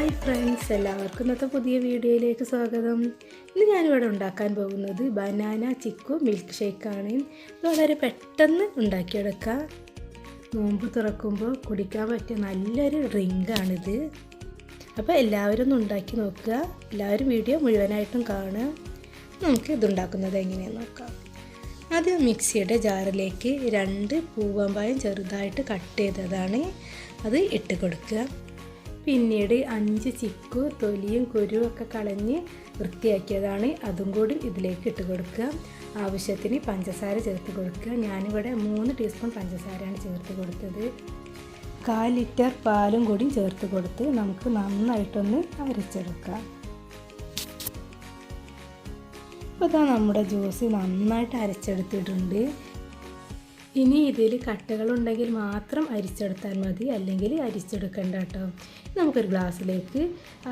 Hi friends, എല്ലാവർക്കും ഇന്നത്തെ പുതിയ വീഡിയോയിലേക്ക് സ്വാഗതം. ഇന്ന് ഞാനിവിടെ ഉണ്ടാക്കാൻ പോകുന്നത് ബനാന ചിക്കു മിൽക്ക് ഷേക്കാണ്. ഇത് വളരെ പെട്ടെന്ന് ഉണ്ടാക്കിയെടുക്കാം. നോമ്പ് തുറക്കുമ്പോൾ കുടിക്കാൻ പറ്റിയ നല്ലൊരു ഡ്രിങ്കാണിത്. അപ്പോൾ എല്ലാവരും ഒന്ന് ഉണ്ടാക്കി നോക്കുക. എല്ലാവരും വീഡിയോ മുഴുവനായിട്ടും കാണുക. നമുക്ക് ഇതുണ്ടാക്കുന്നത് എങ്ങനെയാണെന്ന് നോക്കാം. ആദ്യം മിക്സിയുടെ ജാറിലേക്ക് 2 പൂവമ്പഴം ചെറുതായിട്ട് കട്ട് ചെയ്തതാണ് അത് ഇട്ട് കൊടുക്കുക. പിന്നീട് 5 ചിക്കു തൊലിയും കുരുവും ഒക്കെ കളഞ്ഞ് വൃത്തിയാക്കിയതാണ് അതും കൂടി ഇതിലേക്ക് ഇട്ട് കൊടുക്കുക. ആവശ്യത്തിന് പഞ്ചസാര ചേർത്ത് കൊടുക്കുക. ഞാനിവിടെ 3 ടീസ്പൂൺ പഞ്ചസാരയാണ് ചേർത്ത് കൊടുത്തത്. 1/4 ലിറ്റർ പാലും കൂടി ചേർത്ത് കൊടുത്ത് നമുക്ക് നന്നായിട്ടൊന്ന് അരച്ചെടുക്കാം. അപ്പോൾ ഇതാ നമ്മുടെ ജ്യൂസ് നന്നായിട്ട് അരച്ചെടുത്തിട്ടുണ്ട്. ഇനി ഇതിൽ കട്ടകളുണ്ടെങ്കിൽ മാത്രം അരിച്ചെടുത്താൽ മതി, അല്ലെങ്കിൽ അരിച്ചെടുക്കണ്ട കേട്ടോ. നമുക്കൊരു ഗ്ലാസ്സിലേക്ക്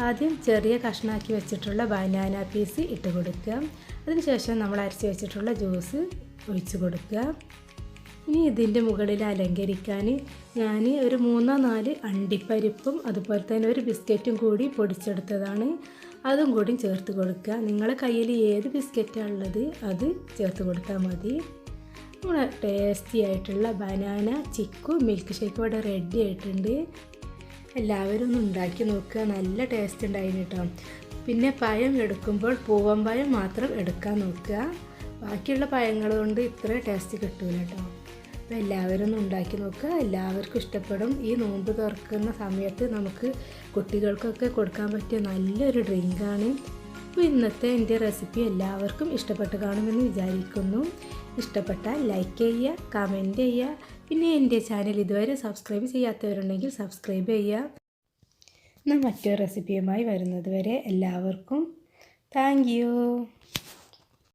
ആദ്യം ചെറിയ കഷ്ണാക്കി വെച്ചിട്ടുള്ള ബനാന പീസ് ഇട്ട് കൊടുക്കുക. അതിനുശേഷം നമ്മൾ അരച്ച് വെച്ചിട്ടുള്ള ജ്യൂസ് ഒഴിച്ച് കൊടുക്കുക. ഇനി ഇതിൻ്റെ മുകളിൽ അലങ്കരിക്കാൻ ഞാൻ ഒരു 3-4 അണ്ടിപ്പരിപ്പും അതുപോലെ തന്നെ ഒരു ബിസ്ക്കറ്റും കൂടി പൊടിച്ചെടുത്തതാണ്. അതും കൂടി ചേർത്ത് കൊടുക്കുക. നിങ്ങളുടെ കയ്യിൽ ഏത് ബിസ്ക്കറ്റാണ് ഉള്ളത് അത് ചേർത്ത് കൊടുത്താൽ മതി. നമ്മുടെ ടേസ്റ്റി ആയിട്ടുള്ള ബനാന ചിക്കു മിൽക്ക് ഷേക്ക് ഇവിടെ റെഡി ആയിട്ടുണ്ട്. എല്ലാവരും ഒന്ന് ഉണ്ടാക്കി നോക്കുക. നല്ല ടേസ്റ്റ് ഉണ്ടായിരുന്നു കേട്ടോ. പിന്നെ പഴം എടുക്കുമ്പോൾ പൂവമ്പഴം മാത്രം എടുക്കാൻ നോക്കുക. ബാക്കിയുള്ള പഴങ്ങൾ കൊണ്ട് ഇത്ര ടേസ്റ്റ് കിട്ടൂല കേട്ടോ. അപ്പോൾ എല്ലാവരും ഒന്ന് ഉണ്ടാക്കി നോക്കുക. എല്ലാവർക്കും ഇഷ്ടപ്പെടും. ഈ നോമ്പ് തുറക്കുന്ന സമയത്ത് നമുക്ക് കുട്ടികൾക്കൊക്കെ കൊടുക്കാൻ പറ്റിയ നല്ലൊരു ഡ്രിങ്കാണ്. അപ്പോൾ ഇന്നത്തെ എൻ്റെ റെസിപ്പി എല്ലാവർക്കും ഇഷ്ടപ്പെട്ട് കാണുമെന്ന് വിചാരിക്കുന്നു. ഇഷ്ടപ്പെട്ടാൽ ലൈക്ക് ചെയ്യുക, കമൻറ്റ് ചെയ്യുക. പിന്നെ എൻ്റെ ചാനൽ ഇതുവരെ സബ്സ്ക്രൈബ് ചെയ്യാത്തവരുണ്ടെങ്കിൽ സബ്സ്ക്രൈബ് ചെയ്യുക. എന്നാൽ മറ്റൊരു റെസിപ്പിയുമായി വരുന്നത് വരെ എല്ലാവർക്കും താങ്ക് യു.